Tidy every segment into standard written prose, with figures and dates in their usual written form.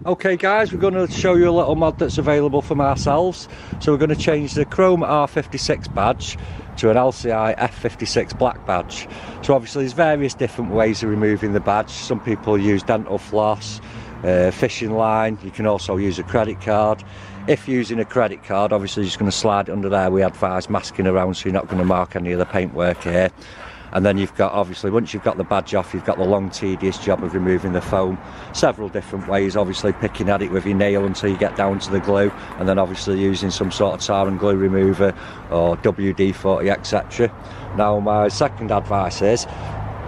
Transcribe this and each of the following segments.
Okay guys, we're going to show you a little mod that's available from ourselves. So we're going to change the Chrome R56 badge to an LCI F56 black badge. So obviously there's various different ways of removing the badge. Some people use dental floss, fishing line. You can also use a credit card. If using a credit card, obviously you're just going to slide it under there. We advise masking around so you're not going to mark any of the paintwork here. And then you've got, obviously, once you've got the badge off, you've got the long, tedious job of removing the foam. Several different ways, obviously picking at it with your nail until you get down to the glue, and then obviously using some sort of tar and glue remover or WD-40, etc. Now, my second advice is,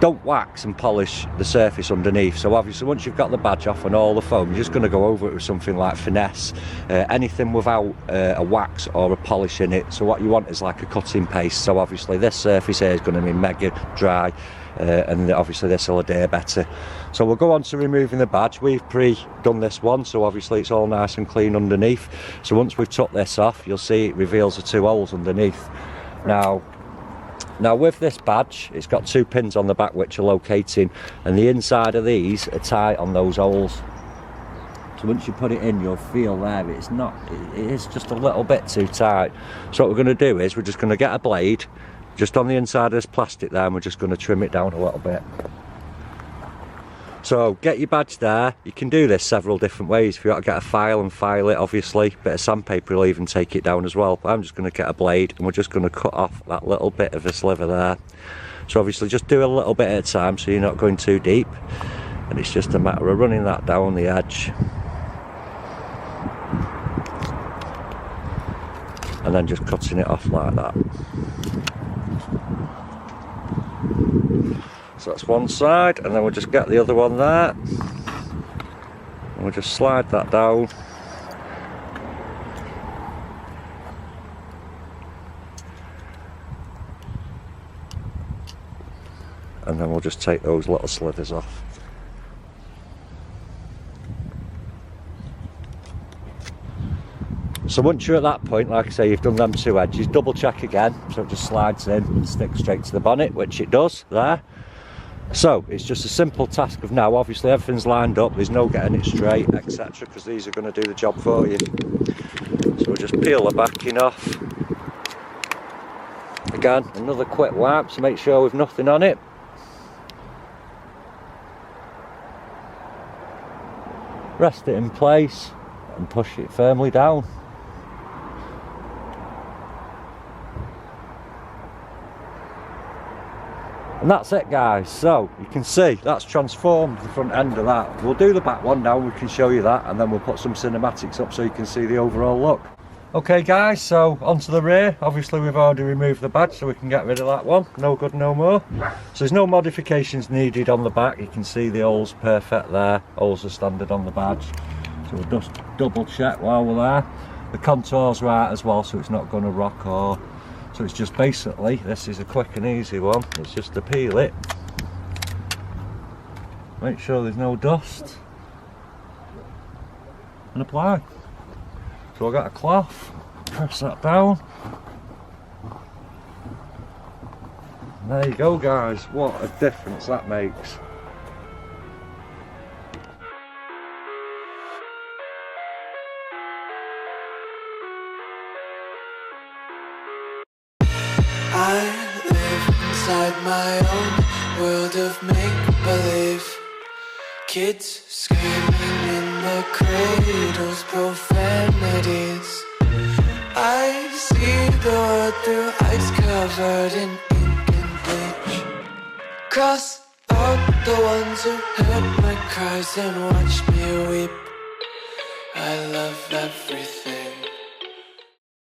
don't wax and polish the surface underneath. So obviously once you've got the badge off and all the foam, you're just going to go over it with something like finesse, anything without a wax or a polish in it. So what you want is like a cutting paste. So obviously this surface here is going to be mega dry, and obviously this will adhere better. So we'll go on to removing the badge. We've pre-done this one, so obviously it's all nice and clean underneath. So once we've took this off, you'll see it reveals the two holes underneath. Now with this badge, it's got two pins on the back which are locating, and the inside of these are tight on those holes. So once you put it in, you'll feel there it is just a little bit too tight. So what we're going to do is we're just going to get a blade just on the inside of this plastic there, and we're just going to trim it down a little bit. So get your badge there. You can do this several different ways. If you want to get a file and file it, obviously a bit of sandpaper will even take it down as well. But I'm just going to get a blade and we're just going to cut off that little bit of the sliver there. So obviously just do a little bit at a time so you're not going too deep, and it's just a matter of running that down the edge and then just cutting it off like that. So that's one side, and then we'll just get the other one there, and we'll just slide that down. And then we'll just take those little slithers off. So once you're at that point, like I say, you've done them two edges, double check again, so it just slides in and sticks straight to the bonnet, which it does there. So it's just a simple task of now, obviously everything's lined up, there's no getting it straight, etc., because these are going to do the job for you. So we'll just peel the backing off. Again, another quick wipe to make sure we've nothing on it. Rest it in place and push it firmly down. And that's it guys, so you can see that's transformed the front end of that. We'll do the back one now, we can show you that, and then we'll put some cinematics up so you can see the overall look. Okay guys, so onto the rear. Obviously we've already removed the badge so we can get rid of that one. No good, no more. So there's no modifications needed on the back. You can see the holes perfect there. Holes are standard on the badge. So we'll just double check while we're there. The contour's right as well, so it's not going to rock or... So it's just basically, this is a quick and easy one. It's just to peel it. Make sure there's no dust. And apply. So I've got a cloth. Press that down. And there you go guys. What a difference that makes. I live inside my own world of make-believe. Kids screaming in the cradles, profanities. I see the world through ice covered in ink and bleach. Cross out the ones who heard my cries and watched me weep. I love everything.